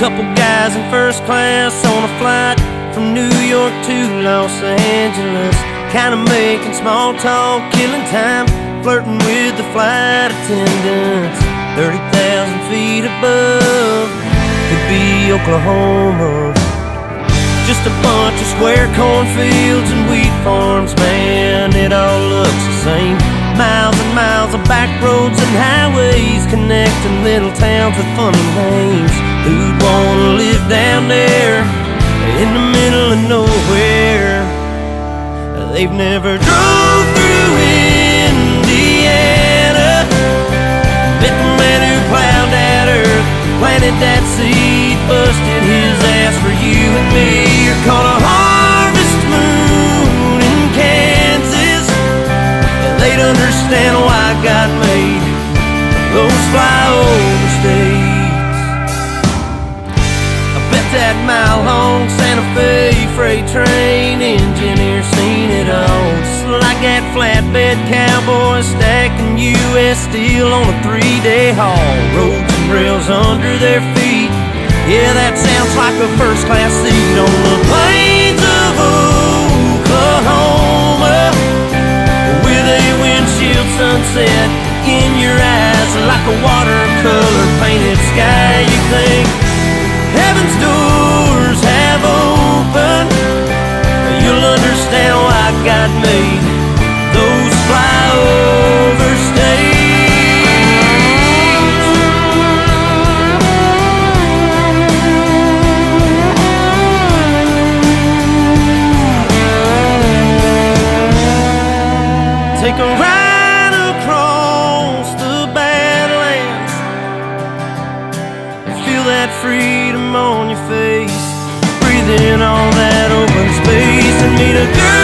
Couple guys in first class on a flight from New York to Los Angeles, kinda making small talk, killing time, flirting with the flight attendants. 30,000 feet above, could be Oklahoma. Just a bunch of square cornfields and wheat farms, man, it all looks the same. Miles and miles of back roads and highways connecting little towns with funny names. Who'd wanna live down there in the middle of nowhere? They've never drove through Indiana, met the man who plowed that earth, planted that seed, busted his ass for you and me. You're caught a harvest moon in Kansas, they'd understand why God made those flyover states. I bet that mile-long Santa Fe freight train engineer seen it all, just like that flatbed cowboy stacking U.S. steel on a 3-day haul. Roads and rails under their feet, yeah, that sounds like a first-class seat on the plains of Oklahoma, with a windshield sunset in your eyes, like a watercolor painted sky. You think heaven's doors have opened, you'll understand why God made those flyover states. Take a ride across the Badlands and feel that freedom on your face. Breathe in all that open space and meet a girl